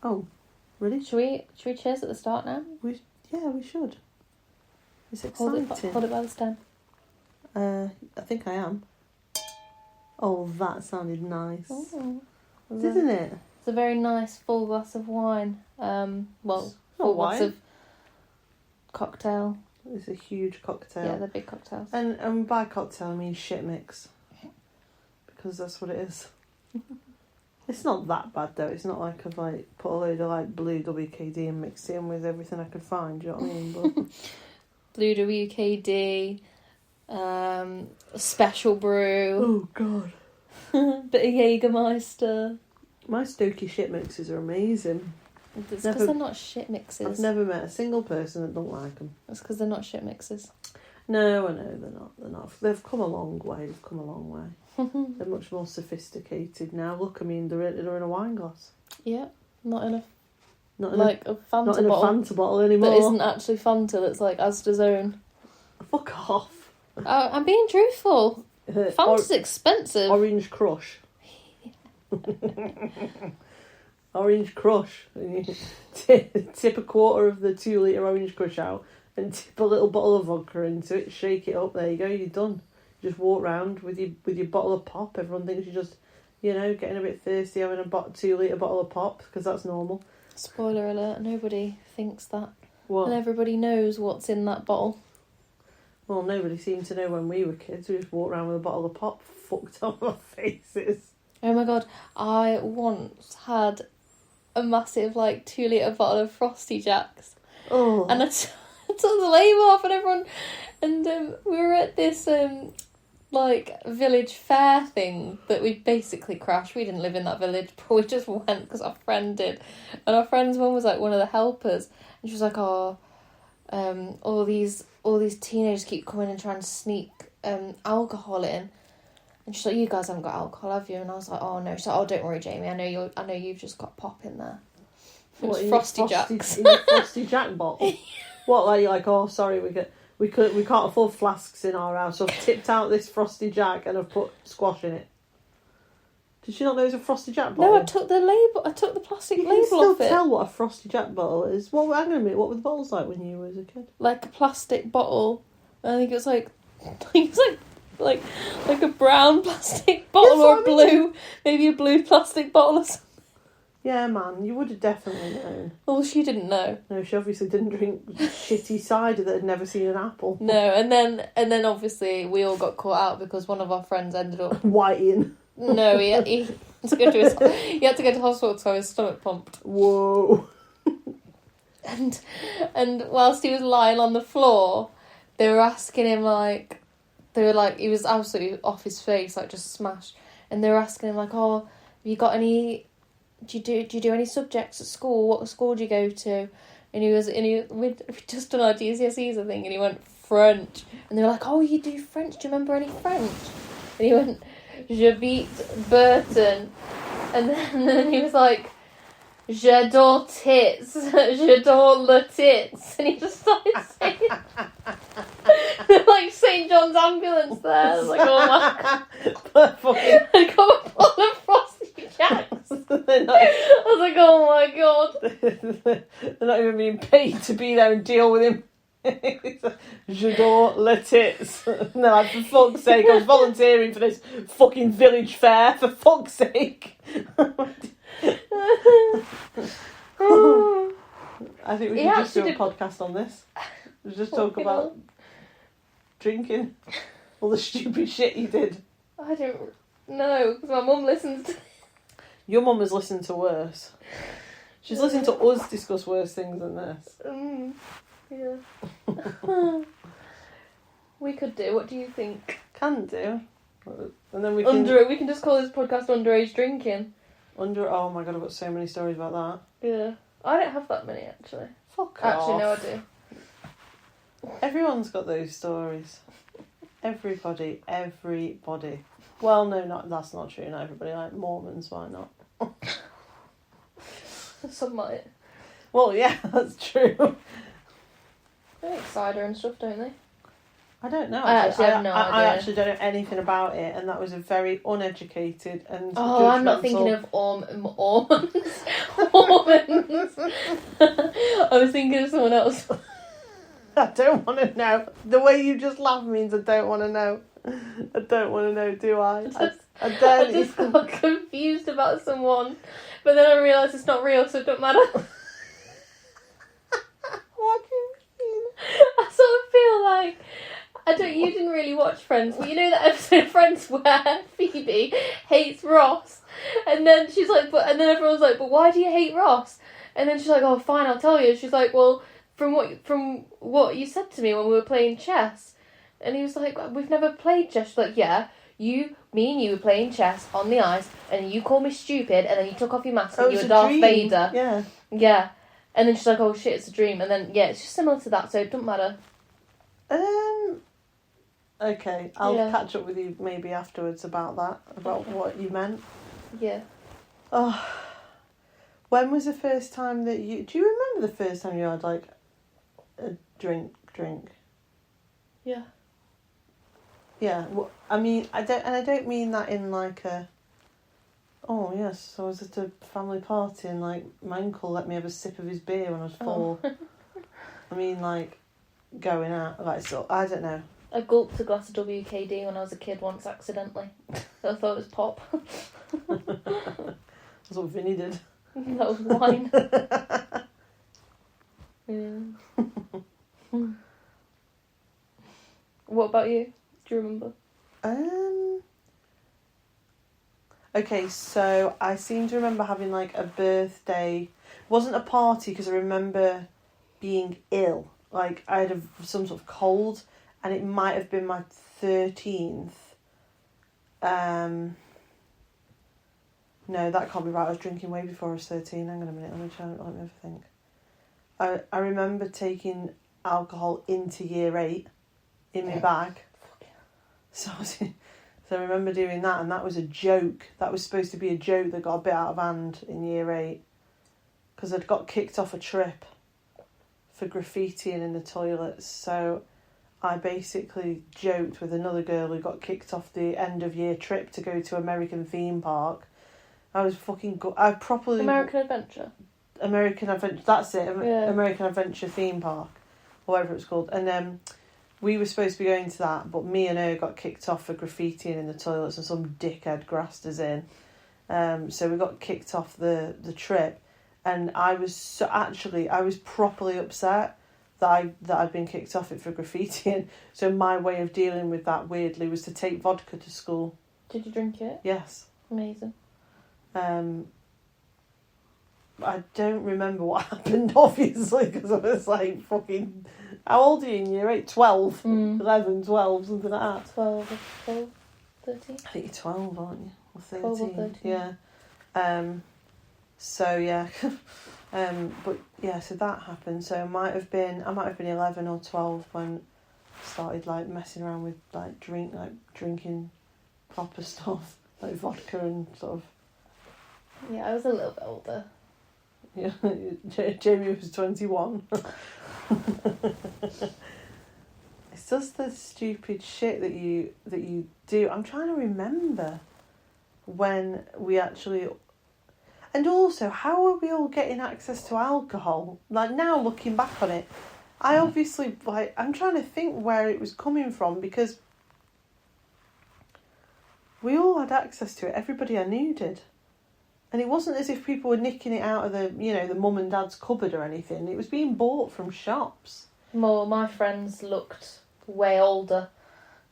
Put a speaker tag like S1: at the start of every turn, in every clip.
S1: Oh, really?
S2: Should we cheers at the start now?
S1: We should. It's
S2: Hold
S1: exciting.
S2: it by the stem.
S1: I think I am. Oh, that sounded nice.
S2: Ooh.
S1: Isn't it?
S2: It's a very nice full glass of wine. Full glass of cocktail.
S1: It's a huge cocktail.
S2: Yeah, they're big cocktails.
S1: And by cocktail I mean shit mix. Because that's what it is. It's not that bad though. It's not like I've put a load of blue WKD and mixed it in with everything I could find, do you know what I mean? But
S2: blue WKD, special brew.
S1: Oh god.
S2: Bit of Jägermeister.
S1: My Stokey shit mixes are amazing.
S2: It's because they're not shit mixes.
S1: I've never met a single person that don't like them.
S2: It's because they're not shit mixes.
S1: No, I know they're not. They've come a long way. They're much more sophisticated now. Look, I mean, they're in a wine glass.
S2: Yeah, not in a
S1: a
S2: Fanta
S1: not in
S2: bottle.
S1: a Fanta bottle anymore.
S2: That isn't actually Fanta. That's like Asda's own.
S1: Fuck off.
S2: I'm being truthful. Fanta's expensive.
S1: Orange Crush. Orange Crush. Tip a quarter of the 2 litre Orange Crush out and tip a little bottle of vodka into it, shake it up, there you go, you're done. You just walk round with your bottle of pop. Everyone thinks you're just, getting a bit thirsty, having a 2 litre bottle of pop, because that's normal.
S2: Spoiler alert, nobody thinks that.
S1: What?
S2: And everybody knows what's in that bottle.
S1: Well, nobody seemed to know when we were kids. We just walked around with a bottle of pop fucked on our faces.
S2: Oh my god, I once had a massive 2 litre bottle of Frosty Jacks.
S1: Oh.
S2: And I took the label off and everyone... And we were at this village fair thing that we basically crashed. We didn't live in that village, but we just went because our friend did. And our friend's mum was one of the helpers. And she was like, all these teenagers keep coming and trying to sneak alcohol in. And she's like, you guys haven't got alcohol, have you? And I was like, oh no. She's like, oh, don't worry, Jamie. I know you've just got pop in there. It was Frosty Jacks.
S1: In a Frosty Jack bottle? What, you're like, oh, sorry, we can't afford flasks in our house, so I've tipped out this Frosty Jack and I've put squash in it. Did you not know it was a Frosty Jack bottle?
S2: No, I took the plastic label off it.
S1: You can still tell what a Frosty Jack bottle is. Hang on a minute, what were the bottles like when you were a kid?
S2: Like a plastic bottle. I think it was like a brown plastic bottle or blue, maybe a blue plastic bottle or something.
S1: Yeah, man, you would have definitely known.
S2: Well, she didn't know.
S1: No, she obviously didn't drink shitty cider that had never seen an apple.
S2: No, and then obviously we all got caught out because one of our friends ended up
S1: whiting.
S2: No, he had to go to hospital so his stomach pumped.
S1: Whoa.
S2: And whilst he was lying on the floor, they were asking him he was absolutely off his face, just smashed. And they were asking him oh, have you got any? Do you do any subjects at school? What school do you go to? And we'd just done our GCSEs, I think, and he went French. And they were like, oh, you do French? Do you remember any French? And he went, j'habite Burton. And then he was like, j'adore tits. J'adore le tits. And he just started saying like St. John's Ambulance there. I was like, oh my god. I got a bottle of Frosty Jacks. I was like, oh my god.
S1: They're not even being paid to be there and deal with him. J'adore le tits. And they're like, for fuck's sake, I was volunteering for this fucking village fair, for fuck's sake. I think we should just do a podcast on this. We'll just talk about drinking, all the stupid shit you did.
S2: I don't know, because my mum listens to...
S1: Your mum has listened to worse. She's listened to us discuss worse things than this.
S2: Yeah. We could do, what do you think?
S1: Can do. And then we can...
S2: We can just call this podcast Underage Drinking.
S1: Oh my god, I've got so many stories about that.
S2: Yeah. I don't have that many, actually.
S1: Fuck
S2: Actually,
S1: off.
S2: no, I do.
S1: Everyone's got those stories. Everybody. Well, no, that's not true. Not everybody. Like Mormons, why not?
S2: Some might.
S1: Well, yeah, that's true.
S2: They make cider and stuff, don't they?
S1: I don't know.
S2: I actually have no
S1: I
S2: idea.
S1: actually don't know anything about it, and that was a very uneducated and
S2: Oh, I'm not thinking of almonds. Almonds. I was thinking of someone else.
S1: I don't want to know. The way you just laugh means I don't want to know. I don't want to know, do I? I don't.
S2: I just got confused about someone, but then I realised it's not real, so it don't matter.
S1: What do you mean?
S2: I sort of feel like you didn't really watch Friends, but you know that episode of Friends where Phoebe hates Ross, and then she's like, and then everyone's like, but why do you hate Ross? And then she's like, oh, fine, I'll tell you. She's like, well, from what you said to me when we were playing chess, and he was like, we've never played chess. She's like, yeah, me and you were playing chess on the ice, and you called me stupid, and then you took off your mask and you were Darth Vader.
S1: Yeah.
S2: Yeah. And then she's like, oh shit, it's a dream. And then, yeah, it's just similar to that, so it doesn't matter.
S1: Okay, I'll catch up with you maybe afterwards about that, about what you meant.
S2: Yeah.
S1: Oh, when was the first time that do you remember the first time you had, like, a drink?
S2: Yeah.
S1: Yeah, well, I mean, I don't mean that in like a, oh yes, I was at a family party and like my uncle let me have a sip of his beer when I was 4.
S2: Oh.
S1: I mean, like, going out, like, so, I don't know.
S2: I gulped a glass of WKD when I was a kid once accidentally. I thought it was pop.
S1: That's what Vinny did.
S2: That was wine. Yeah. What about you? Do you remember?
S1: Okay, so I seem to remember having like a birthday. It wasn't a party because I remember being ill. Like I had some sort of cold, and it might have been my 13th. No, that can't be right. I was drinking way before I was 13. Hang on a minute. Let me have a think. I remember taking alcohol into year 8 in my bag. So I remember doing that, and that was a joke. That was supposed to be a joke that got a bit out of hand in year 8. Because I'd got kicked off a trip for graffitiing in the toilets. So I basically joked with another girl who got kicked off the end of year trip to go to American theme park. I was fucking
S2: American Adventure.
S1: American Adventure, that's it.
S2: Yeah.
S1: American Adventure theme park, whatever it's called. And we were supposed to be going to that, but me and her got kicked off for graffitiing in the toilets, and some dickhead grassed us in. So we got kicked off the trip, and I was properly upset that I'd been kicked off it for graffitiing. So my way of dealing with that weirdly was to take vodka to school.
S2: Did you drink it?
S1: Yes.
S2: Amazing.
S1: I don't remember what happened, obviously, because I was like fucking... How old are you in year 8? 12? 11, 12, something like that.
S2: 12, 13?
S1: I think you're 12, aren't you? Or 13.
S2: 12 or 13.
S1: Yeah. So, yeah. But, yeah, so that happened. So I might have been 11 or 12 when I started, like, messing around with, like, drinking proper stuff, like vodka and sort of...
S2: Yeah, I was a little bit older.
S1: Yeah, Jamie was 21. It's just the stupid shit that you do. I'm trying to remember when we actually... And also, how are we all getting access to alcohol? Like, now looking back on it, I obviously, like, I'm trying to think where it was coming from, because we all had access to it. Everybody I knew did. And it wasn't as if people were nicking it out of the mum and dad's cupboard or anything. It was being bought from shops.
S2: Well, my friends looked way older.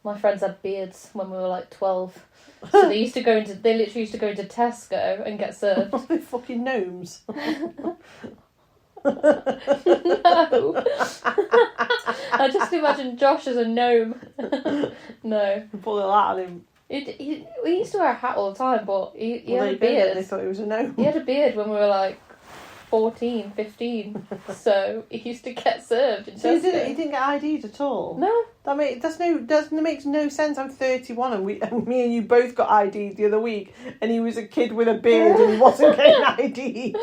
S2: My friends had beards when we were like 12. So they literally used to go into Tesco and get served.
S1: They're fucking gnomes.
S2: No. I just imagine Josh as a gnome. No.
S1: Pull a lot on him.
S2: He used to wear a hat all the time, but he had a beard.
S1: They thought he was a gnome.
S2: He had a beard when we were like 14, 15. So he used to get served in
S1: So
S2: Tesco.
S1: he didn't get ID'd at all?
S2: No.
S1: That makes no sense. I'm 31 and me and you both got ID'd the other week, and he was a kid with a beard and he wasn't getting ID'd.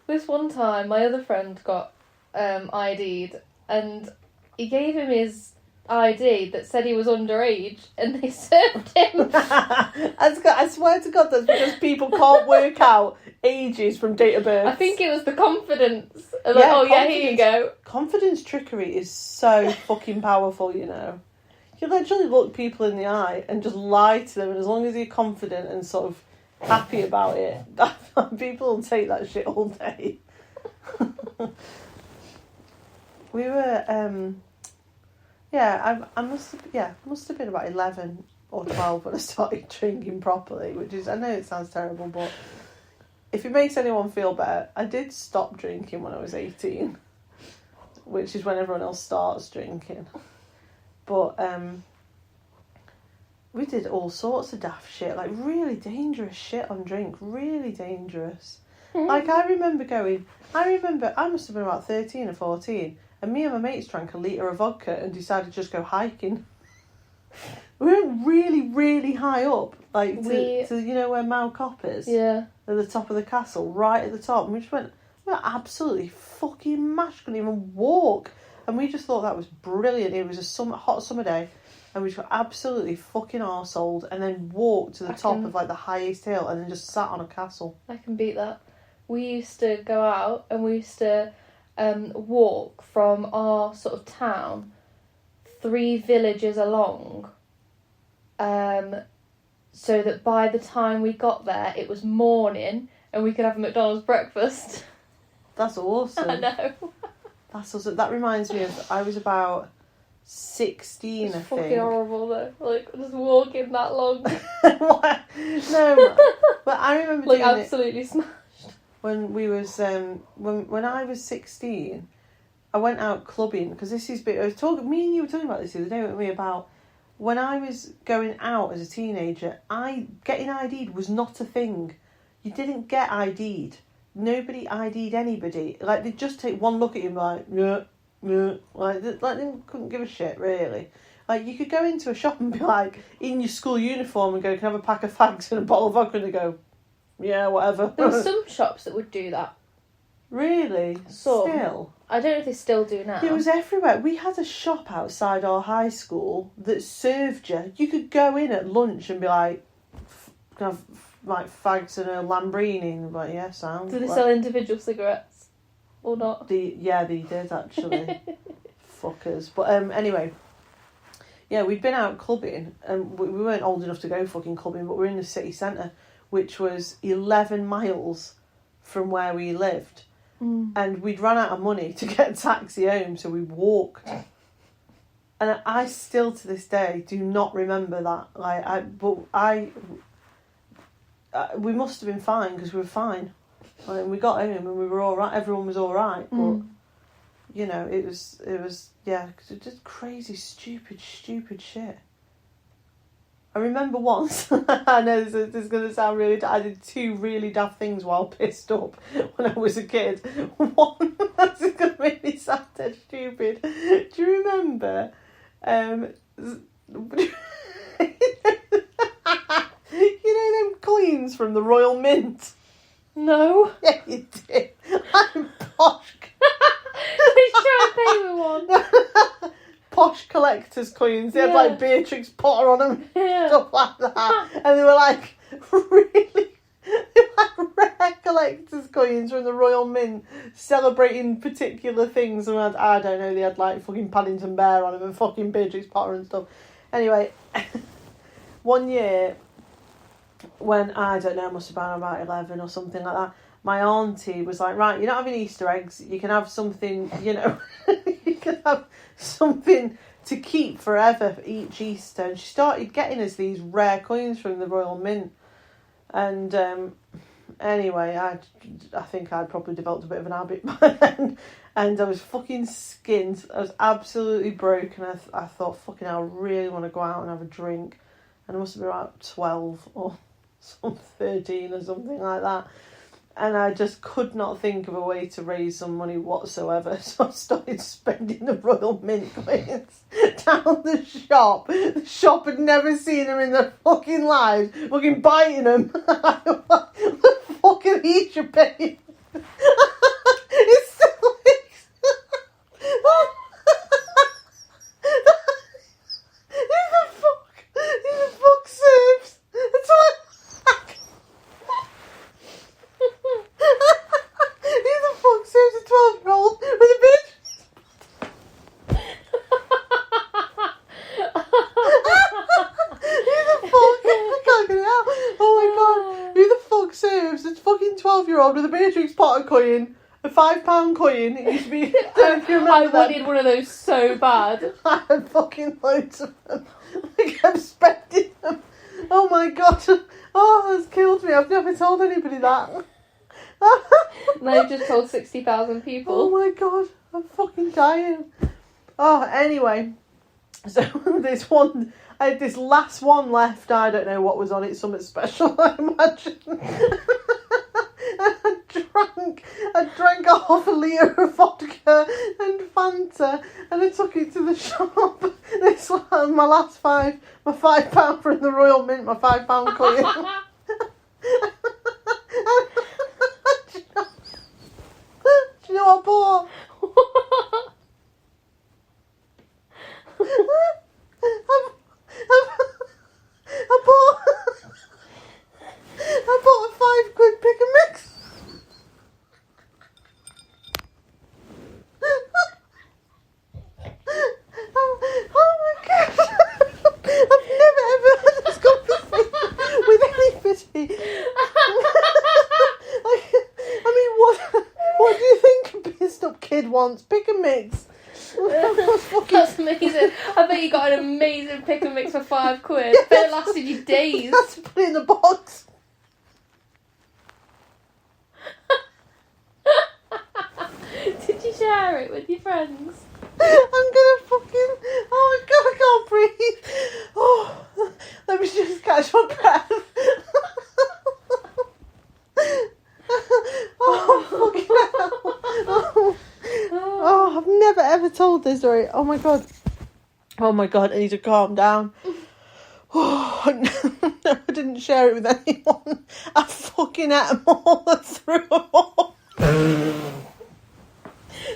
S2: This one time, my other friend got ID'd, and he gave him his ID that said he was underage, and they served him.
S1: I swear to God, that's because people can't work out ages from date of birth.
S2: I think it was the confidence. Like, here you go.
S1: Confidence trickery is so fucking powerful, you know. You literally look people in the eye and just lie to them, and as long as you're confident and sort of happy about it, people will take that shit all day. We were, I must have been about 11 or 12 when I started drinking properly, which is, I know it sounds terrible, but if it makes anyone feel better, I did stop drinking when I was 18, which is when everyone else starts drinking. But we did all sorts of daft shit, like really dangerous shit on drink, really dangerous. Like I must have been about 13 or 14, and me and my mates drank a litre of vodka and decided to just go hiking. We went really, really high up, like to you know where Mount Cop is?
S2: Yeah.
S1: At the top of the castle, right at the top, and we were absolutely fucking mashed, couldn't even walk. And we just thought that was brilliant. It was a hot summer day, and we just got absolutely fucking arseholed, and then walked to the top of like the highest hill, and then just sat on a castle.
S2: I can beat that. We used to go out, and we used to walk from our sort of town 3 villages along, so that by the time we got there, it was morning, and we could have a McDonald's breakfast.
S1: That's awesome.
S2: I know.
S1: That's awesome. That reminds me of, I was about 16,
S2: it's
S1: I think.
S2: fucking horrible though. Like, just walking that long.
S1: No, but I remember
S2: like,
S1: doing
S2: absolutely smashed.
S1: When we was, when I was 16, I went out clubbing, because me and you were talking about this the other day, weren't we, about when I was going out as a teenager, getting ID'd was not a thing. You didn't get ID'd. Nobody ID'd anybody. Like, they'd just take one look at you and be like, yeah. Like they couldn't give a shit, really. Like, you could go into a shop and be like, in your school uniform, and go, can I have a pack of fags and a bottle of vodka? And they go, yeah, whatever.
S2: There were some shops that would do that.
S1: Really?
S2: Some.
S1: Still?
S2: I don't know if they still do now.
S1: It was everywhere. We had a shop outside our high school that served you. You could go in at lunch and be like, can I have like fags and a Lambrini? And like, yeah, sound.
S2: Do they sell individual cigarettes? Or not?
S1: They did, actually. Fuckers. But anyway, yeah, we'd been out clubbing, and we weren't old enough to go fucking clubbing, but we were in the city centre, which was 11 miles from where we lived. And we'd run out of money to get a taxi home, so we walked. And I still, to this day, do not remember that. We must have been fine, because we were fine. Like, we got home and we were all right. Everyone was all right, but you know, it was yeah, because it did crazy, stupid shit. I remember once, I know this is going to sound really I did 2 really daft things while pissed up when I was a kid. One, that's going to make me sound dead stupid. Do you remember, you know them coins from the Royal Mint?
S2: No.
S1: Yeah, you did. I'm posh.
S2: Please try and pay me one.
S1: Posh collector's coins. They had like Beatrix Potter on them, stuff like that. And they were like really, they were like rare collector's coins from the Royal Mint, celebrating particular things. And I don't know, they had like fucking Paddington Bear on them and fucking Beatrix Potter and stuff. Anyway, one year, when, I don't know, I must have been about 11 or something like that, my auntie was like, right, you're not having Easter eggs, you can have something, you know, you can have something to keep forever for each Easter. And she started getting us these rare coins from the Royal Mint. And anyway, I think I'd probably developed a bit of an habit by then. And I was fucking skint. I was absolutely broken. I thought, fucking hell, I really want to go out and have a drink. And I must have been about 12 or 13 or something like that. And I just could not think of a way to raise some money whatsoever. So I started spending the Royal Mint coins down the shop. The shop had never seen them in their fucking lives. Fucking biting them. What the fuck are these you're paying? It's still fucking 12-year-old with a Beatrix Potter coin, a £5 coin. It used to be. I don't know if you remember
S2: I
S1: that.
S2: wanted one of those so bad.
S1: I had fucking loads of them. I kept spending them. Oh my god. Oh, that's killed me. I've never told anybody that.
S2: Now you've just told 60,000 people.
S1: Oh my god. I'm fucking dying. Oh, anyway. So this one, I had this last one left. I don't know what was on it. Something special, I imagine. I drank a half a litre of vodka and Fanta, and I took it to the shop. This was my last my £5 from the Royal Mint, my £5 coin. Do you know what I bought? I bought a £5 pick and mix. Oh my god! I've never ever had this conversation with anybody. I mean, what do you think a pissed up kid wants? Pick and mix.
S2: That's amazing. I bet you got an amazing pick and mix for £5. I bet it lasted you days.
S1: That's to put it in the box.
S2: Did you share it with your friends?
S1: I'm gonna fucking. Oh my god, I can't breathe. Oh, let me just catch my breath. Oh, fucking hell. Oh, I've never ever told this story. Oh my god. Oh my god, I need to calm down. Oh, no, I didn't share it with anyone. I fucking ate them all and threw them all.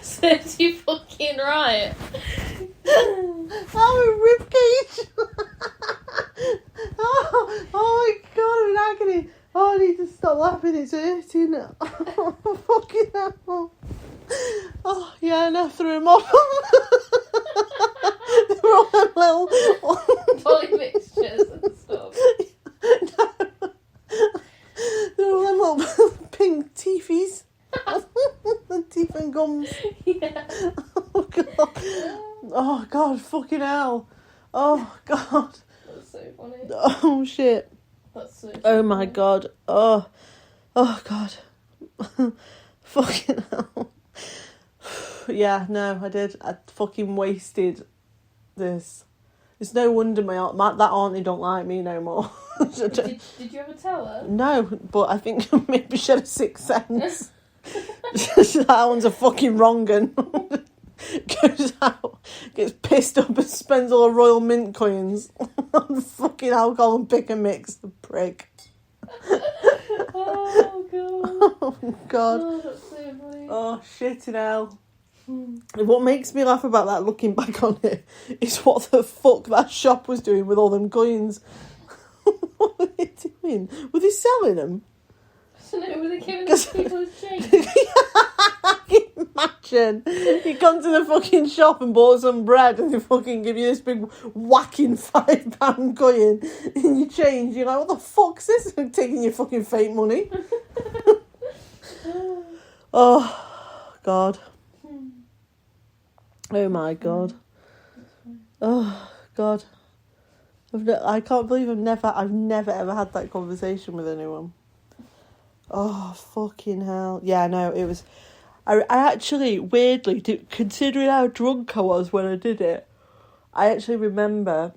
S2: Serves you fucking right.
S1: Oh, a ribcage. Oh my god, I'm in agony. Oh, I need to stop laughing, it's hurting. Oh, fucking hell. Oh, yeah, and I threw them all. They were all them little...
S2: Poly mixtures and stuff.
S1: No. They were all them little pink teethies. The teeth and gums.
S2: Yeah.
S1: Oh, God. Oh, God, fucking hell. Oh, God.
S2: That's so funny.
S1: Oh, shit.
S2: That's so funny.
S1: Oh, my God. Oh, God. Fucking hell. Yeah, no, I did. I fucking wasted this. It's no wonder that auntie don't like me no more.
S2: Did you ever tell her?
S1: No, but I think maybe she had a sixth sense. That one's a fucking wrong un. Goes out, gets pissed up and spends all the Royal Mint coins on fucking alcohol and pick and mix. The prick.
S2: Oh, God.
S1: Oh, God.
S2: Oh, that's so funny.
S1: Oh, shit in hell. What makes me laugh about that, looking back on it, is what the fuck that shop was doing with all them coins. What were they doing? Were they selling them?
S2: So no, were they giving people as change?
S1: Imagine you come to the fucking shop and bought some bread and they fucking give you this big whacking £5 coin and you change. You're like, what the fuck's this? I'm taking your fucking fake money. Oh, God. Oh, my God. Oh, God. I can't believe I've never ever had that conversation with anyone. Oh, fucking hell. Yeah, no, it was... I actually, weirdly, considering how drunk I was when I did it, I actually remember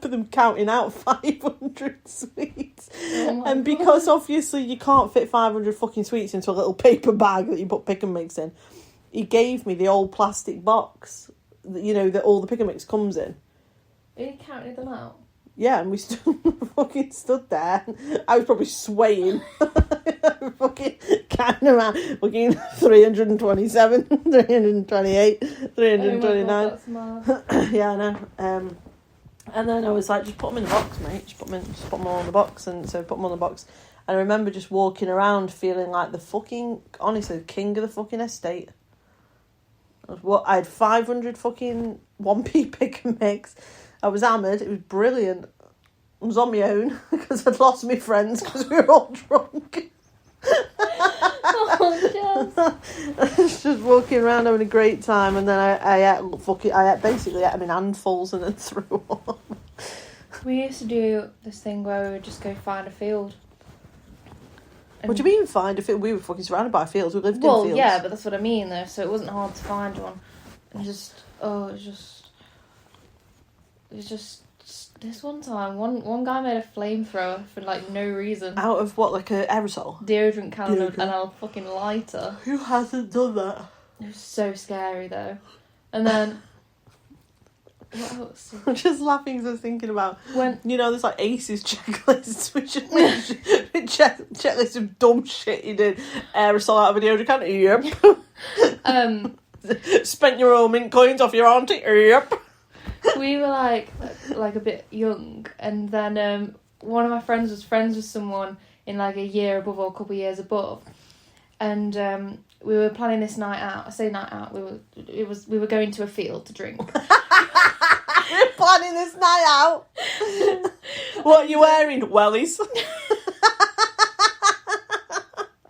S1: them counting out 500 sweets.
S2: Oh
S1: and
S2: God.
S1: Because obviously you can't fit 500 fucking sweets into a little paper bag that you put pick and mix in, he gave me the old plastic box that, you know, that all the pick and mix comes in.
S2: He counted them out?
S1: Yeah, and we fucking stood there. I was probably swaying. Fucking counting them out. Fucking 327, 328, 329.
S2: Oh my God, that's mad.
S1: Yeah, I know. And then I was like, just put them in the box, mate. Just put them all in the box. And so I put them on the box. And I remember just walking around feeling like the fucking, honestly, the king of the fucking estate. I had 500 fucking 1p pick and mix. I was hammered. It was brilliant. I was on my own because I'd lost my friends because we were all drunk. Just walking around having a great time, and then I basically ate them in handfuls and then threw up.
S2: We used to do this thing where we would just go find a field.
S1: What do you mean find a field? We were fucking surrounded by fields. We lived in fields.
S2: Well, yeah, but that's what I mean though. So it wasn't hard to find one, and just this one time, one guy made a flamethrower for like no reason.
S1: Out of what, like a aerosol?
S2: Deodorant can and a fucking lighter.
S1: Who hasn't done that?
S2: It was so scary though. And then what else?
S1: I'm just laughing because I was thinking about
S2: when
S1: there's like ACEs checklists, which is checklist of dumb shit you did. Aerosol out of a deodorant can. Yep. Spent your own mint coins off your auntie. Yep.
S2: We were like a bit young, and then one of my friends was friends with someone in like a year above or a couple of years above, and we were planning this night out. I say night out. We were going to a field to drink.
S1: We're planning this night out. What are you wearing? Wellies.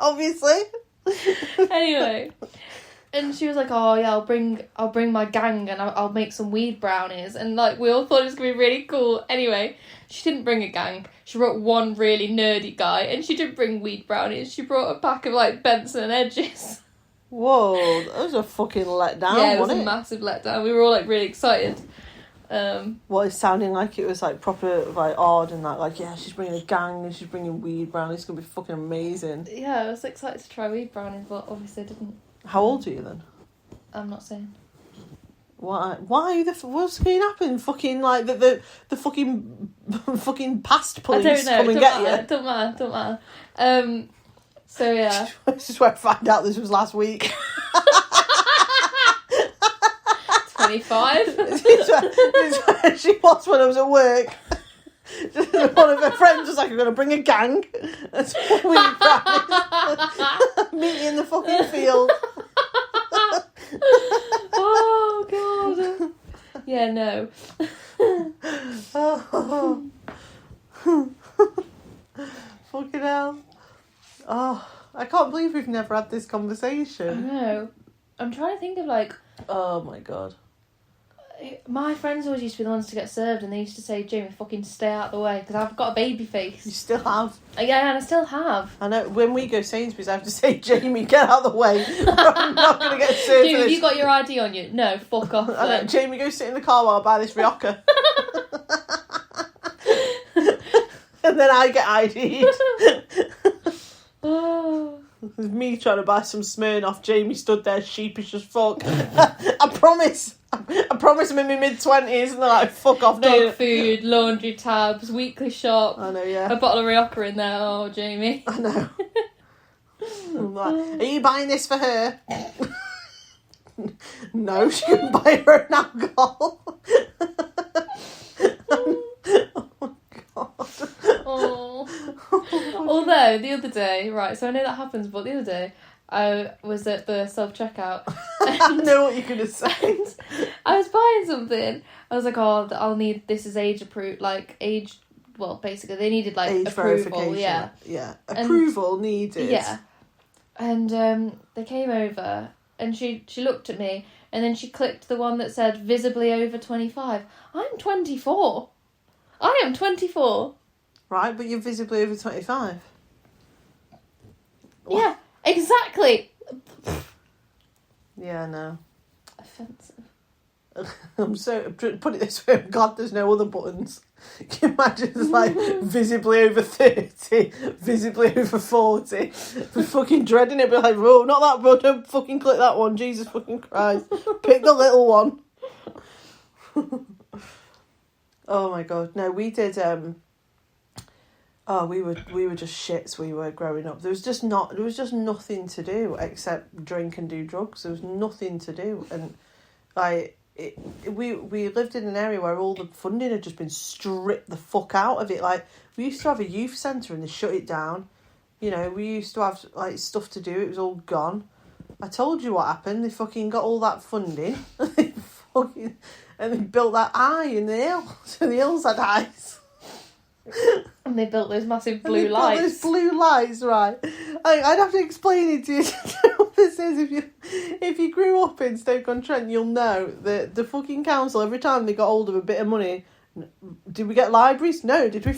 S1: Obviously.
S2: Anyway. And she was like, "Oh yeah, I'll bring my gang and I'll make some weed brownies." And like we all thought it was gonna be really cool. Anyway, she didn't bring a gang. She brought one really nerdy guy, and she didn't bring weed brownies. She brought a pack of like Benson and Edges.
S1: Whoa, that was a fucking letdown.
S2: Yeah, it was
S1: wasn't
S2: a massive letdown. We were all like really excited.
S1: Well, it's sounding like it was like proper like odd and that, like, yeah, she's bringing a gang and she's bringing weed brownies. It's gonna be fucking amazing.
S2: Yeah, I was excited to try weed brownies, but obviously I didn't.
S1: How old are you then?
S2: I'm not saying.
S1: Why? What's going to happen? Fucking like the fucking past police
S2: I don't know.
S1: come and get you.
S2: Don't matter. So yeah.
S1: This is where I found out this was last week.
S2: 25.
S1: She was when I was at work. One of her friends was like, "I'm going to bring a gang." That's what we meet you in the fucking field.
S2: Oh god. Yeah, no.
S1: Fucking hell. Oh, I can't believe we've never had this
S2: I
S1: conversation.
S2: know. I'm trying to think of like.
S1: Oh my god.
S2: My friends always used to be the ones to get served, and they used to say, "Jamie, fucking stay out of the way," because I've got a baby face.
S1: You still have.
S2: Yeah, and I still have.
S1: I know, when we go Sainsbury's, I have to say, "Jamie, get out of the way. I'm not going to get served."
S2: Dude,
S1: for this.
S2: you got your ID on you? No, fuck off.
S1: I know, Jamie, go sit in the car while I buy this Rioja. And then I get ID'd.
S2: Oh.
S1: There's me trying to buy some Smirnoff. Jamie stood there sheepish as fuck. I promise I'm in my mid-20s, and they're like, fuck off,
S2: Dog
S1: dude.
S2: food, laundry tabs, weekly shop.
S1: I know, yeah.
S2: A bottle of Rioja in there. Oh, Jamie.
S1: I know. I'm like, are you buying this for her? No, she couldn't buy her an alcohol.
S2: Oh. Although, the other day, right, so I know that happens, but the other day, I was at the self-checkout.
S1: I know what you're going to say.
S2: I was buying something. I was like, oh, I'll need, this is age approved, like, age, well, basically, they needed, like,
S1: Age
S2: approval,
S1: verification.
S2: yeah.
S1: Yeah, approval needed.
S2: Yeah. And they came over, and she looked at me, and then she clicked the one that said, visibly over 25. I'm 24. I am 24.
S1: Right, but you're visibly over 25.
S2: Yeah, exactly.
S1: Yeah, no.
S2: Offensive.
S1: I'm so... Put it this way, God, there's no other buttons. Can you imagine it's like visibly over 30, visibly over 40? We're fucking dreading it, but like, oh, not that, bro, don't fucking click that one, Jesus fucking Christ. Pick the little one. Oh my God, no, we did, we were just shits. We were growing up. There was just nothing to do except drink and do drugs. There was nothing to do, and we lived in an area where all the funding had just been stripped the fuck out of it. Like, we used to have a youth centre and they shut it down. You know, we used to have like stuff to do. It was all gone. I told you what happened. They fucking got all that funding. And they built that eye in the hill. So the hills had eyes.
S2: And they built those massive blue lights.
S1: Those blue lights, right? I'd have to explain it to you. This is if you grew up in Stoke-on-Trent, you'll know that the fucking council, every time they got hold of a bit of money, did we get libraries? No. Did we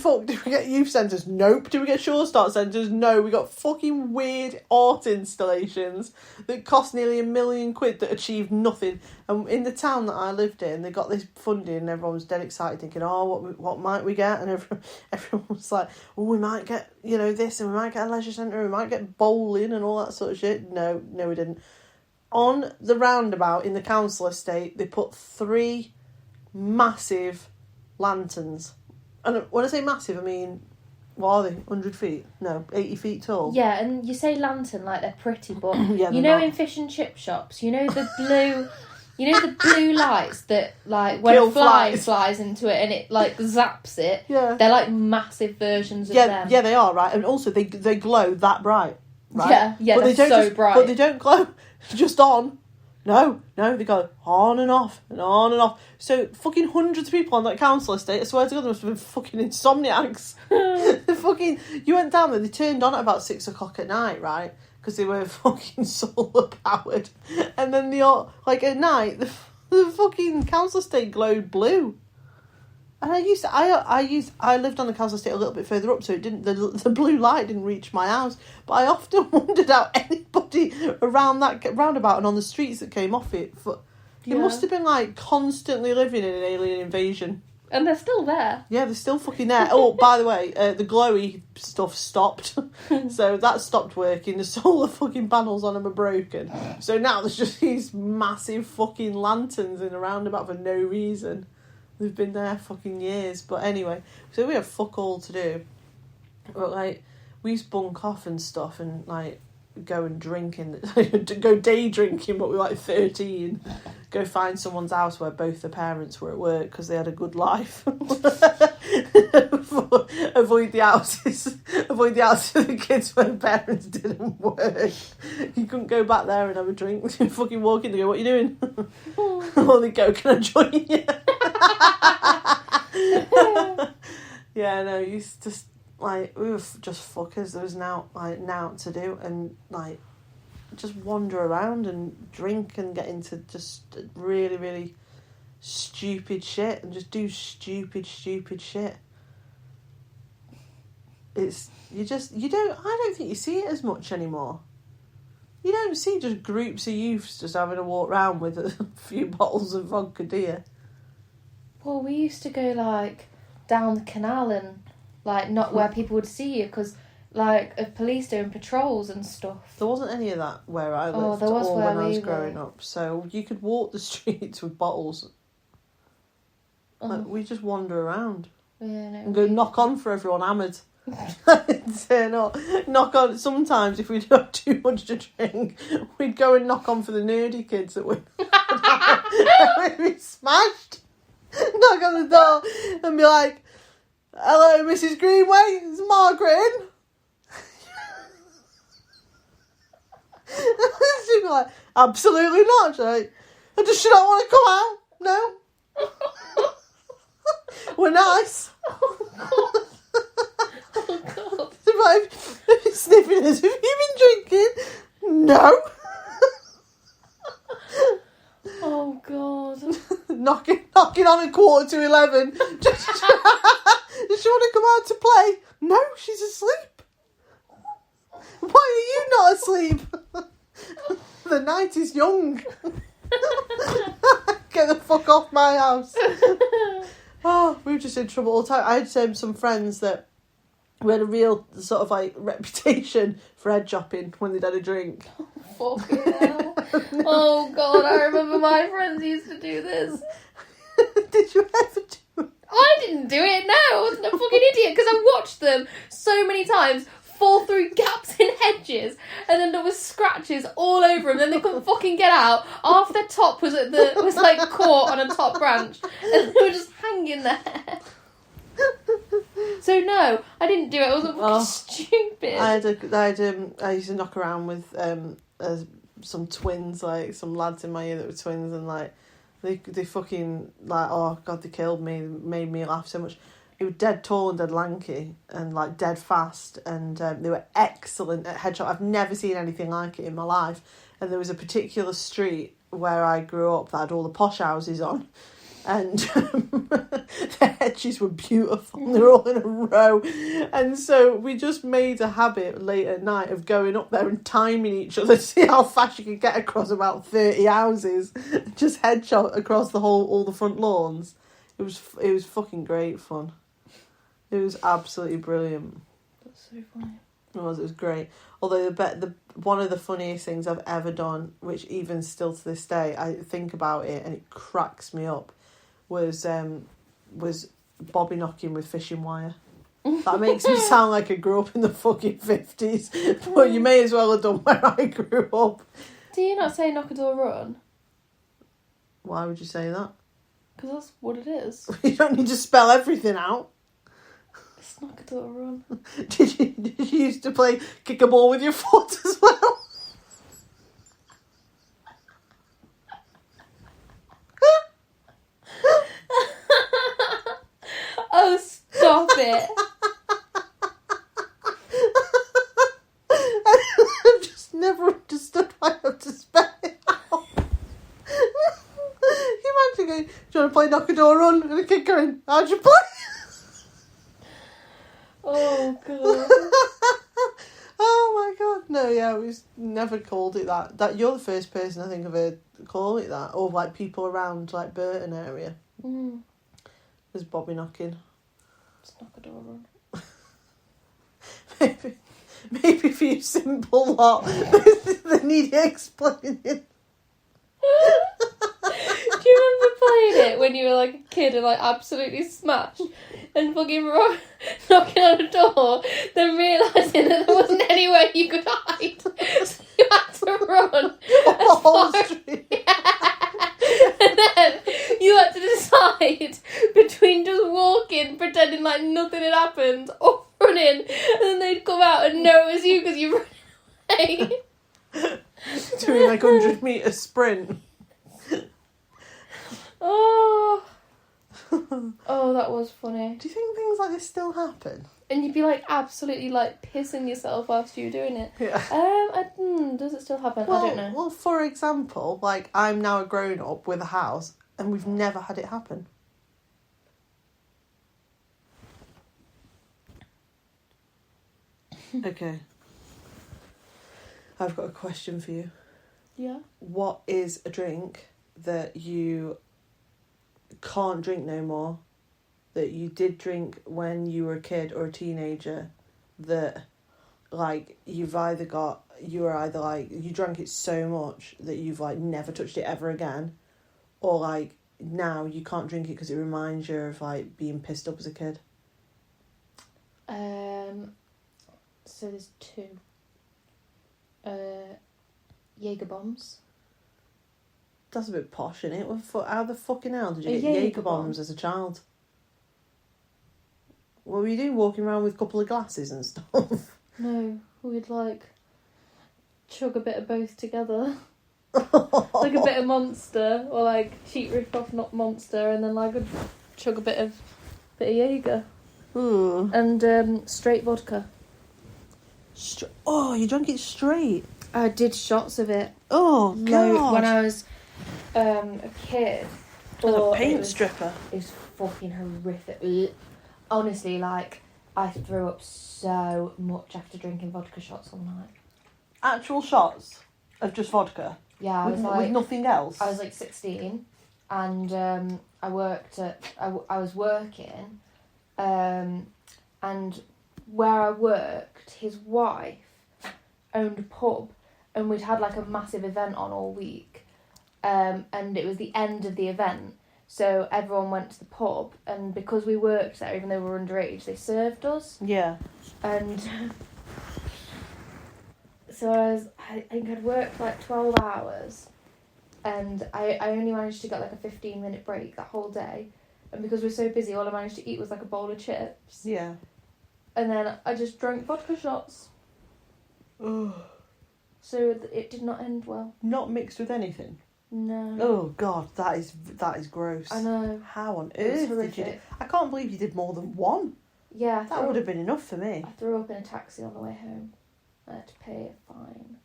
S1: get youth centres? Nope. Did we get Sure Start centres? No. We got fucking weird art installations that cost nearly £1 million that achieved nothing. And in the town that I lived in, they got this funding and everyone was dead excited thinking, oh, what might we get? And everyone was like, oh, we might get, this, and we might get a leisure centre, we might get bowling and all that sort of shit. No, we didn't. On the roundabout in the council estate, they put 3 massive lanterns. And when I say massive, I mean, what are they? 100 feet? No, 80 feet tall.
S2: Yeah, and you say lantern like they're pretty, but
S1: yeah,
S2: in fish and chip shops, the blue lights that like when a fly flies into it and it like zaps it.
S1: Yeah,
S2: they're like massive versions of them.
S1: Yeah, they are, right, and also they glow that bright, right?
S2: Yeah, but they're so bright.
S1: But they don't glow just on. No, they go on and off and on and off. So fucking hundreds of people on that council estate, I swear to God, there must have been fucking insomniacs. You went down there, they turned on at about 6 o'clock at night, right? Because they were fucking solar powered. And then at night, the fucking council estate glowed blue. And I lived on the council estate a little bit further up, so it didn't, the blue light didn't reach my house. But I often wondered how anybody around that roundabout and on the streets that came off it, it must have been like constantly living in an alien invasion.
S2: And they're still there.
S1: Yeah, they're still fucking there. Oh, by the way, the glowy stuff stopped. So that stopped working. The solar fucking panels on them are broken. So now there's just these massive fucking lanterns in a roundabout for no reason. They've been there fucking years. But anyway, so we have fuck all to do. But like, we used to bunk off and stuff and like go and drink go day drinking, but we were like 13. Go find someone's house where both the parents were at work because they had a good life. Avoid the houses of the kids where the parents didn't work. You couldn't go back there and have a drink. You fucking walk in and go, what are you doing? Or they go, can I join you? Yeah, no, you just like, we were just fuckers. There was now to do and like just wander around and drink and get into just really, really stupid shit and just do stupid shit. I don't think you see it as much anymore. You don't see just groups of youths just having a walk round with a few bottles of vodka, do you?
S2: Well, we used to go like down the canal and like not where people would see you because like of police doing patrols and stuff.
S1: There wasn't any of that where I lived
S2: there was
S1: when I was growing up. So you could walk the streets with bottles. Like, we just wander around.
S2: Yeah, no,
S1: and go knock on for everyone hammered. Turn up. Knock on. Sometimes if we don't have too much to drink, we'd go and knock on for the nerdy kids that we'd be smashed. Knock on the door and be like, hello, Mrs. Greenway, it's Margaret. She'd be like, absolutely not. She's like, does she not want to come out? No. We're nice.
S2: Oh God.
S1: Like, sniffing us. Have you been drinking? No.
S2: Oh God.
S1: knocking on 11:15. Does she want to come out to play? No, she's asleep. Why are you not asleep? The night is young. Get the fuck off my house. Oh, we were just in trouble all the time. I had some friends that we had a real sort of like reputation for head chopping when they'd had a drink.
S2: Oh, fucking hell. Oh God, I remember my friends used to do this.
S1: Did you ever do it?
S2: I didn't do it, no. I wasn't a fucking idiot because I watched them so many times fall through gaps in hedges and then there was scratches all over them. Then they couldn't fucking get out. Half their top was like caught on a top branch and they were just hanging there. So no, I didn't do it. I wasn't fucking stupid.
S1: I used to knock around with some twins, like some lads in my year that were twins, and like they fucking like, oh God, they killed me. They made me laugh so much. he was dead tall and dead lanky and like dead fast, and they were excellent at headshot. I've never seen anything like it in my life. And there was a particular street where I grew up that had all the posh houses on, and the hedges were beautiful. They were all in a row, and so we just made a habit late at night of going up there and timing each other to see how fast you could get across about 30 houses, just headshot across all the front lawns. It was fucking great fun. It was absolutely brilliant.
S2: That's so funny.
S1: It was great. Although the one of the funniest things I've ever done, which even still to this day I think about it and it cracks me up, was bobby knocking with fishing wire. That makes me sound like I grew up in the fucking 50s, but you may as well have done where I grew up.
S2: Do you not say knock a door run?
S1: Why would you say that?
S2: Because that's what it is.
S1: You don't need to spell everything out.
S2: It's knock a door run.
S1: Did you used to play kick a ball with your foot as well?
S2: Oh, stop it.
S1: I've just never understood why I have to spell it out. You imagine going, do you want to play knock a door run? And a kid going, how'd you play?
S2: Oh, God.
S1: Oh my God. No, yeah, we never called it that. That you're the first person I think I've heard call it that. Or like people around like Burton area. There's bobby knocking.
S2: It's knock a door run.
S1: Maybe for you simple lot, they need explaining.
S2: Do you remember playing it when you were like a kid and like absolutely smashed and fucking knocking on a door, then realising that there wasn't anywhere you could hide, so you had to run
S1: The whole street.
S2: and then you had to decide between just walking, pretending like nothing had happened, or running, and then they'd come out and know it was you because you ran away.
S1: Doing like 100 metre sprint.
S2: Oh, that was funny.
S1: Do you think things like this still happen?
S2: And you'd be like absolutely like pissing yourself whilst you were doing it.
S1: Yeah.
S2: Does it still happen?
S1: Well,
S2: I don't know.
S1: Well, for example, like I'm now a grown up with a house and we've never had it happen. Okay. I've got a question for you.
S2: Yeah.
S1: What is a drink that you can't drink no more, that you did drink when you were a kid or a teenager, that like you drank it so much that you've like never touched it ever again, or like now you can't drink it because it reminds you of like being pissed up as a kid?
S2: So there's two. Jaeger bombs.
S1: That's a bit posh, isn't it? How the fucking hell did you
S2: A
S1: get Jaeger
S2: Jaeger bomb?
S1: bombs as a child? What were you doing, walking around with a couple of glasses and stuff?
S2: No, we'd like chug a bit of both together. Like a bit of Monster, or like cheap rip-off, not Monster, and then like chug a bit of Jaeger.
S1: Ooh.
S2: And straight vodka.
S1: You drank it straight?
S2: I did shots of it.
S1: Oh, God.
S2: When I was a kid.
S1: And a
S2: Or
S1: paint stripper.
S2: It was fucking horrific. Honestly, like, I threw up so much after drinking vodka shots all night.
S1: Actual shots of just vodka?
S2: Yeah,
S1: with nothing else?
S2: I was like 16, and I was working, and where I worked, his wife owned a pub, and we'd had like a massive event on all week, and it was the end of the event, so everyone went to the pub, and because we worked there, even though we were underage, they served us.
S1: Yeah.
S2: And so I think I'd worked for like 12 hours, and I only managed to get like a 15-minute break that whole day, and because we're so busy, all I managed to eat was like a bowl of chips.
S1: Yeah.
S2: And then I just drank vodka shots.
S1: Ugh.
S2: So it did not end well.
S1: Not mixed with anything?
S2: No.
S1: Oh God, that is gross.
S2: I know.
S1: How on
S2: It was
S1: earth did you?
S2: horrific.
S1: I can't believe you did more than one.
S2: Yeah,
S1: That would have been enough for me.
S2: I threw up in a taxi on the way home. I had to pay a fine.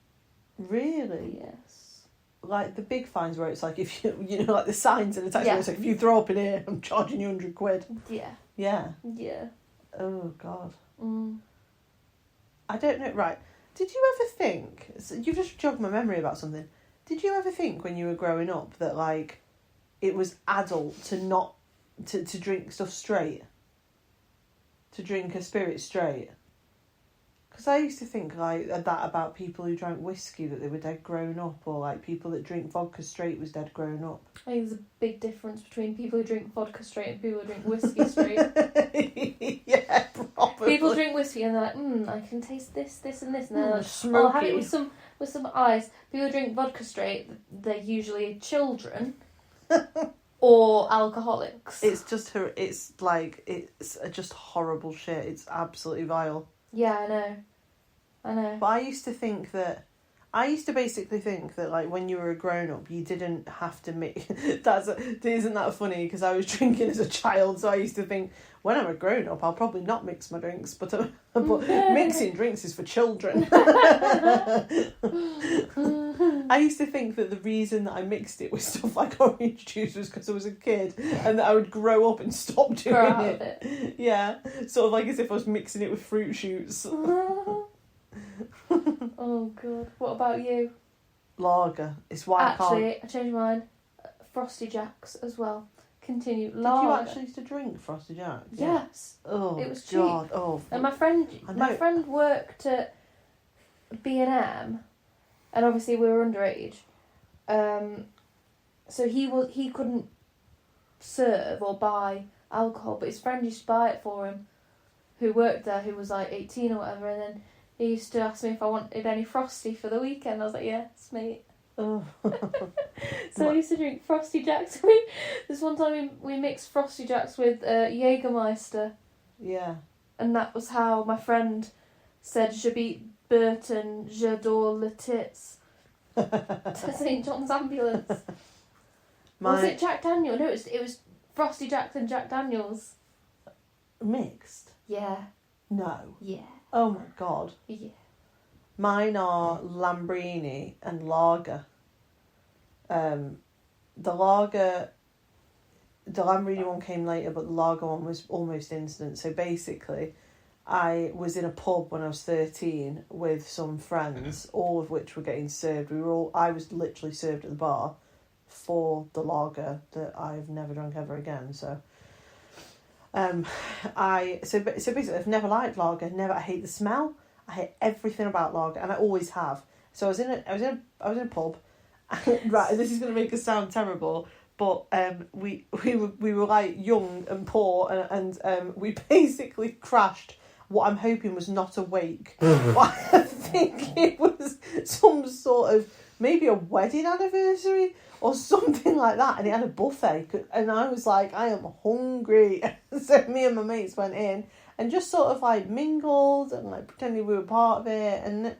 S1: Really?
S2: Yes.
S1: Like the big fines where it's like if you know like the signs in a taxi
S2: Yeah.
S1: where it's like if you throw up in here, I'm charging you £100.
S2: Yeah.
S1: Yeah.
S2: Yeah.
S1: Oh God.
S2: Mm.
S1: I don't know. Right. Did you ever think? So you've just jogged my memory about something. Did you ever think when you were growing up that like it was adult to not to drink stuff straight? To drink a spirit straight? Because I used to think like that about people who drank whiskey, that they were dead grown up, or like people that drink vodka straight was dead grown up.
S2: I think there's a big difference between people who drink vodka straight and people who drink whiskey straight.
S1: Yeah, probably.
S2: People drink whiskey and they're like, I can taste this, this, and this, and they're like,
S1: smoky.
S2: I'll have it with some ice. People who drink vodka straight, they're usually children or alcoholics.
S1: It's just her. It's like it's just horrible shit. It's absolutely vile.
S2: Yeah, I know.
S1: But I used to basically think that like when you were a grown up, you didn't have to mix. Isn't that funny? Because I was drinking as a child, so I used to think when I'm a grown up, I'll probably not mix my drinks. But mixing drinks is for children. I used to think that the reason that I mixed it with stuff like orange juice was because I was a kid, and that I would grow up and stop doing it. Yeah, sort of like as if I was mixing it with fruit shoots.
S2: Oh God! What about you?
S1: Lager. It's why
S2: Actually, I changed mine. Frosty Jacks as well. Continue.
S1: Did
S2: Lager.
S1: you actually used to drink Frosty Jack?
S2: Yes.
S1: Oh,
S2: it was cheap.
S1: God. Oh.
S2: And my friend worked at B&M, and obviously we were underage. So he couldn't serve or buy alcohol, but his friend used to buy it for him, who worked there, who was like 18 or whatever, and then he used to ask me if I wanted any Frosty for the weekend. I was like, yes, mate.
S1: Oh.
S2: So I used to drink Frosty Jacks. This one time we mixed Frosty Jacks with Jägermeister.
S1: Yeah.
S2: And that was how my friend said, Je beat Burton, j'adore le tits. To St. John's Ambulance. Was it Jack Daniel? No, it was Frosty Jacks and Jack Daniels.
S1: Mixed?
S2: Yeah.
S1: No.
S2: Yeah.
S1: Oh my God.
S2: Yeah.
S1: Mine are Lambrini and lager. The Lambrini one came later, but the lager one was almost instant. So basically, I was in a pub when I was 13 with some friends, all of which were getting served. I was literally served at the bar for the lager that I've never drunk ever again. So, so basically I've never liked lager. I hate the smell. I hate everything about lager, and I always have. So I was in a pub. Right, this is going to make us sound terrible, but we were like young and poor, and we basically crashed what I'm hoping was not a wake. I think it was some sort of maybe a wedding anniversary or something like that, and it had a buffet, and I was like, I am hungry. So me and my mates went in and just sort of like mingled and like pretending we were part of it, and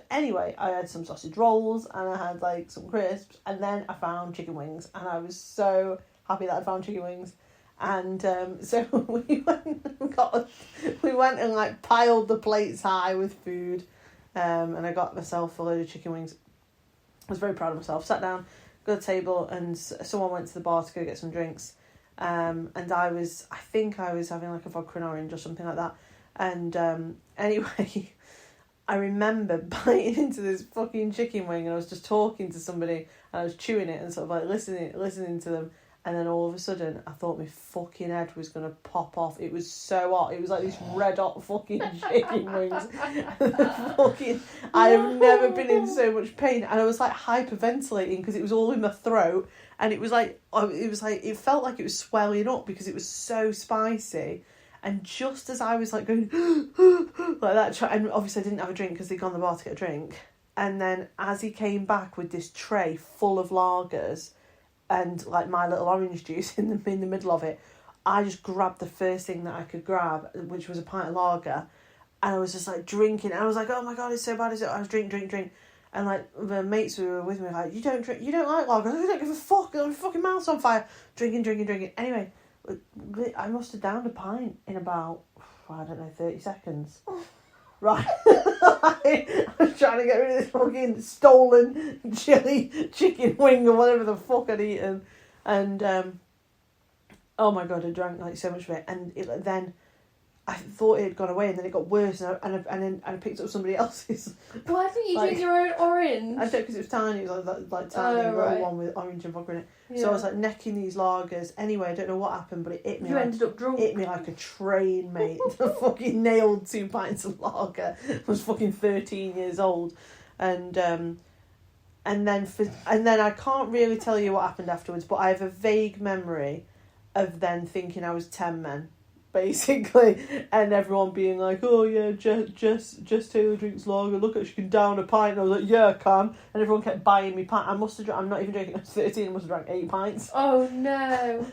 S1: anyway, I had some sausage rolls and I had like some crisps, and then I found chicken wings, and I was so happy that I found chicken wings. And so we went and like piled the plates high with food, and I got myself a load of chicken wings. I was very proud of myself. Sat down, got a table, and someone went to the bar to go get some drinks. And I think I was having like a vodka and orange or something like that. And anyway, I remember biting into this fucking chicken wing, and I was just talking to somebody, and I was chewing it and sort of like listening to them. And then all of a sudden, I thought my fucking head was going to pop off. It was so hot. It was like these red hot fucking chicken wings. I have never been in so much pain. And I was like hyperventilating because it was all in my throat. And it it felt like it was swelling up because it was so spicy. And just as I was like going like that, and obviously I didn't have a drink because they'd gone to the bar to get a drink. And then as he came back with this tray full of lagers, and like my little orange juice in the middle of it, I just grabbed the first thing that I could grab, which was a pint of lager, and I was just like drinking. And I was like, oh my God, it's so bad. I was drink. And like the mates who were with me were like, you don't drink, you don't like lager. I don't give a fuck. My fucking mouth's on fire. Drinking. Anyway, I must have downed a pint in about, I don't know, 30 seconds. Right. I was trying to get rid of this fucking stolen chili chicken wing or whatever the fuck I'd eaten. And, oh my God, I drank like so much of it. And then I thought it had gone away, and then it got worse, and then I picked up somebody else's.
S2: Why didn't you drink your own orange?
S1: I don't, because it was tiny. It was like tiny little one with orange and vodka in it. Yeah. So I was like necking these lagers. Anyway, I don't know what happened, but it hit me.
S2: You ended up drunk.
S1: It hit me like a train, mate. I fucking nailed 2 pints of lager. I was fucking 13 years old, and then I can't really tell you what happened afterwards, but I have a vague memory of then thinking I was 10 men. Basically, and everyone being like, "Oh yeah, Jess Taylor drinks lager. Look at, she can down a pint." And I was like, "Yeah, I can." And everyone kept buying me pint. I must have. I'm not even joking. I was 13. I must have drank 8 pints.
S2: Oh no!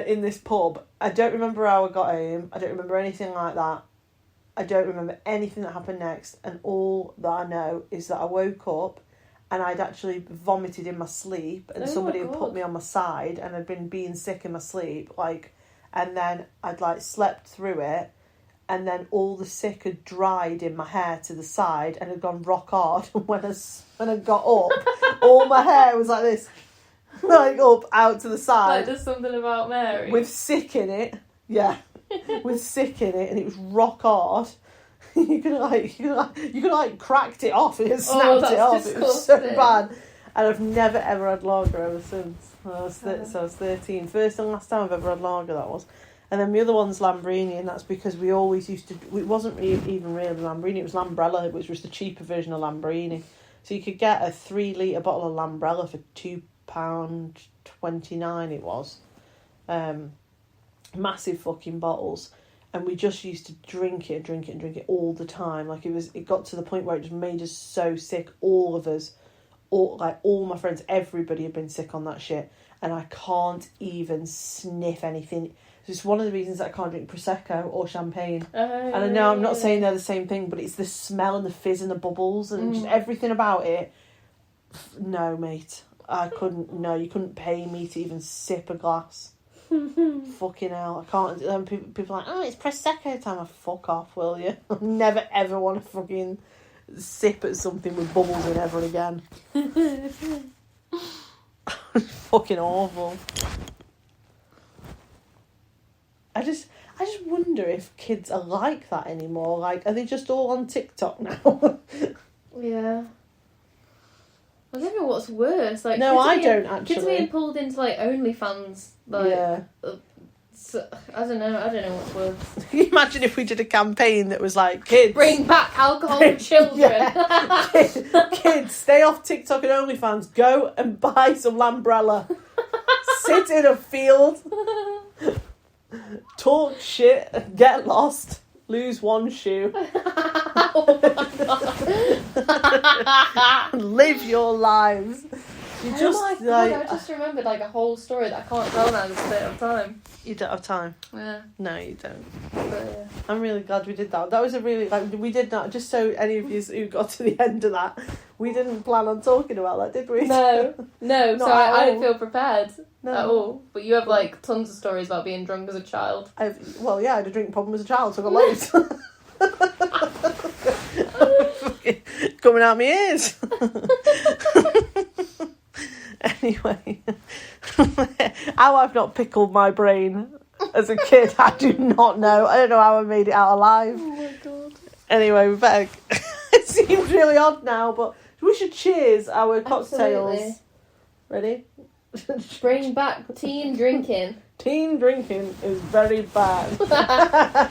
S1: In this pub, I don't remember how I got home. I don't remember anything like that. I don't remember anything that happened next. And all that I know is that I woke up, and I'd actually vomited in my sleep, and somebody had put me on my side, and I'd been being sick in my sleep, like. And then I'd like slept through it, and then all the sick had dried in my hair to the side and had gone rock hard. And when I got up, all my hair was like this, like up out to the side.
S2: Like There's Something About Mary.
S1: With sick in it, yeah, with sick in it, and it was rock hard. you could cracked it off. It snapped it off. Disgusting. It was so bad. And I've never ever had lager ever since. So I was 13. First and last time I've ever had lager, that was. And then the other one's Lambrini, and that's because we always used to. It wasn't even really Lambrini, it was Lambrella, which was the cheaper version of Lambrini. So you could get a 3 litre bottle of Lambrella for £2.29. It was, massive fucking bottles, and we just used to drink it all the time. Like it got to the point where it just made us so sick, all of us. All my friends, everybody had been sick on that shit, and I can't even sniff anything. It's one of the reasons that I can't drink Prosecco or champagne. And I know I'm not saying they're the same thing, but it's the smell and the fizz and the bubbles and just everything about it. No, mate, I couldn't. No, you couldn't pay me to even sip a glass. Fucking hell, I can't. People are like, "Oh, it's Prosecco time." Fuck off, will you? I never ever want to fucking sip at something with bubbles in ever again. Fucking awful. I just wonder if kids are like that anymore. Like, are they just all on TikTok now?
S2: Yeah. I don't know what's worse. Like,
S1: no, I don't actually.
S2: Kids being pulled into like OnlyFans. Like, yeah. I don't know what's worse.
S1: Can you imagine if we did a campaign that was like, kids,
S2: bring back alcohol for children.
S1: Yeah. Kids, stay off TikTok and OnlyFans. Go and buy some Lambrella. Sit in a field. Talk shit. Get lost. Lose one shoe.
S2: Oh my God.
S1: Live your lives. You just,
S2: oh my God, I just remembered like a whole story that I can't tell now because I don't have time.
S1: You don't have time?
S2: Yeah.
S1: No, you don't.
S2: But, yeah.
S1: I'm really glad we did that. That was a really, we did not, just so any of you who got to the end of that, we didn't plan on talking about that, did we?
S2: No, so I didn't feel prepared at all. But you have like tons of stories about being drunk as a child.
S1: I had a drink problem as a child, so I got loads. Coming out my ears. Anyway, how I've not pickled my brain as a kid, I do not know. I don't know how I made it out alive.
S2: Oh my God.
S1: Anyway, we better. It seems really odd now, but we should cheers our cocktails.
S2: Absolutely.
S1: Ready?
S2: Bring back teen drinking.
S1: Teen drinking is very bad.